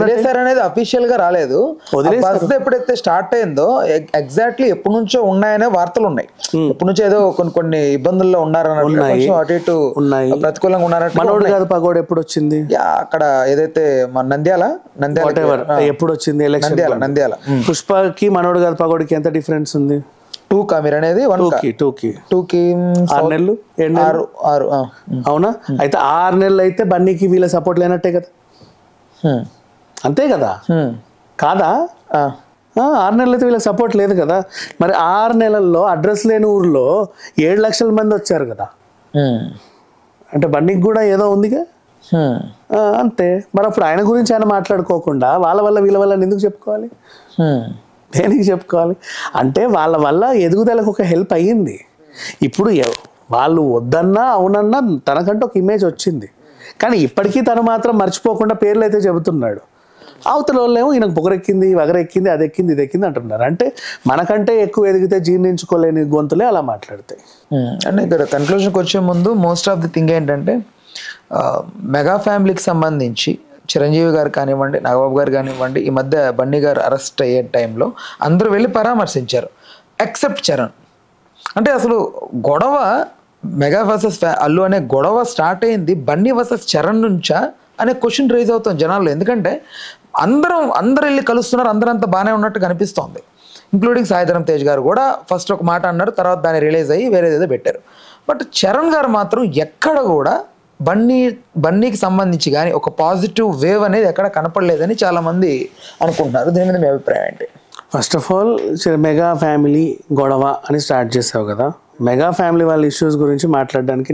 వదిలేసారనేది official గా రాలేదు. Bus ఎప్పుడైతే స్టార్ట్ అయిందో ఎగ్జాక్ట్లీ ఎప్పటి నుంచో ఉన్నాయనే వార్తలు ఉన్నాయి. ఎప్పటి నుంచో ఏదో కొన్ని ఇబ్బందుల్లో ఉన్నారన్నట్టు, అటు ఇటు ప్రతికూలంగా ఉన్నారంటే. మనోడు కాదు పగోడు ఎప్పుడు వచ్చింది అక్కడ ఏదైతే మన నంద్యాల ఎప్పుడు వచ్చింది ఎలక్షన్? నంద్యాల. పుష్పకి మనోడు కాదు పగోడికి ఎంత డిఫరెన్స్ ఉంది? 2 మీరు అనేది 2కి 6 నెలలు 6. అవునా? అయితే 6 నెలలు అయితే బన్నీకి వీళ్ళ సపోర్ట్ లేనట్టే కదా, అంతే కదా కాదా? 6 నెలలు అయితే వీళ్ళకి సపోర్ట్ లేదు కదా. మరి 6 నెలల్లో అడ్రస్ లేని ఊర్లో 7 లక్షల మంది వచ్చారు కదా, అంటే బన్నీకి కూడా ఏదో ఉందిగా అంతే. మరి అప్పుడు ఆయన గురించి ఆయన మాట్లాడుకోకుండా వాళ్ళ వల్ల వీళ్ళ వల్ల ఎందుకు చెప్పుకోవాలి? దేనికి చెప్పుకోవాలి? అంటే వాళ్ళ వల్ల ఎదుగుదలకు ఒక హెల్ప్ అయ్యింది. ఇప్పుడు వాళ్ళు వద్దన్నా అవునన్నా తనకంటూ ఒక ఇమేజ్ వచ్చింది. కానీ ఇప్పటికీ తను మాత్రం మర్చిపోకుండా పేర్లు అయితే చెబుతున్నాడు. అవతల వాళ్ళేమో ఈయనకు పొగరెక్కింది, వగరెక్కింది, అది ఎక్కింది, ఇది ఎక్కింది అంటున్నారు. అంటే మనకంటే ఎక్కువ ఎదిగితే జీర్ణించుకోలేని గొంతులే అలా మాట్లాడతాయి. అంటే ఇక్కడ కన్క్లూజన్కి వచ్చే ముందు మోస్ట్ ఆఫ్ ది థింగ్ ఏంటంటే, మెగా ఫ్యామిలీకి సంబంధించి చిరంజీవి గారు కానివ్వండి, నాగబాబు గారు కానివ్వండి, ఈ మధ్య బన్నీ గారు అరెస్ట్ అయ్యే టైంలో అందరూ వెళ్ళి పరామర్శించారు ఎక్సెప్ట్ చరణ్. అంటే అసలు గొడవ మెగా వర్సెస్ అల్లు అనే గొడవ స్టార్ట్ అయింది బన్నీ వర్సెస్ చరణ్ నుంచా అనే క్వశ్చన్ రేజ్ అవుతుంది జనాల్లో. ఎందుకంటే అందరూ వెళ్ళి కలుస్తున్నారు, అందరంతా బాగానే ఉన్నట్టు కనిపిస్తోంది. ఇంక్లూడింగ్ సాయిధరం తేజ్ గారు కూడా ఫస్ట్ ఒక మాట అన్నారు, తర్వాత దాన్ని రిలీజ్ అయ్యి వేరేదేదో పెట్టారు. బట్ చరణ్ గారు మాత్రం ఎక్కడ కూడా బన్నీకి సంబంధించి కానీ ఒక పాజిటివ్ వేవ్ అనేది ఎక్కడ కనపడలేదని చాలామంది అనుకుంటున్నారు. దీని మీద మీ అభిప్రాయం ఏంటి? First of all mega family గొడవ అని స్టార్ట్ చేసావు కదా. మెగా ఫ్యామిలీ వాళ్ళ ఇష్యూస్ గురించి మాట్లాడడానికి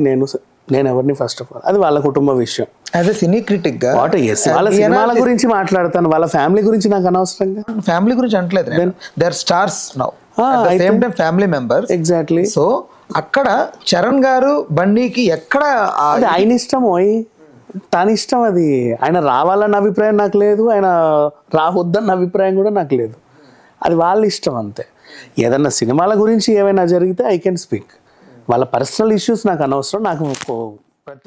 నేను ఎవరిని ఫస్ట్ ఆఫ్ ఆల్, అది వాళ్ళ కుటుంబ విషయం. యాజ్ ఎ సినీ క్రిటిక్ గా వాళ్ళ సినిమాల గురించి మాట్లాడతాను, వాళ్ళ ఫ్యామిలీ గురించి నాకు అనవసరంగా. ఫ్యామిలీ గురించి అంటలేదు, they are stars now at the same time family members. Exactly. So అక్కడ చరణ్ గారు బన్నీకి ఎక్కడ ఆయన ఇష్టం, తన ఇష్టం, అది ఆయన రావాలన్న అభిప్రాయం నాకు లేదు, ఆయన రావద్దన్న అభిప్రాయం కూడా నాకు లేదు. అది వాళ్ళ ఇష్టం అంతే. ఏదన్నా సినిమాల గురించి ఏమైనా జరిగితే ఐ కెన్ స్పీక్, వాళ్ళ పర్సనల్ ఇష్యూస్ నాకు అనవసరం. నాకు ప్రత్యేక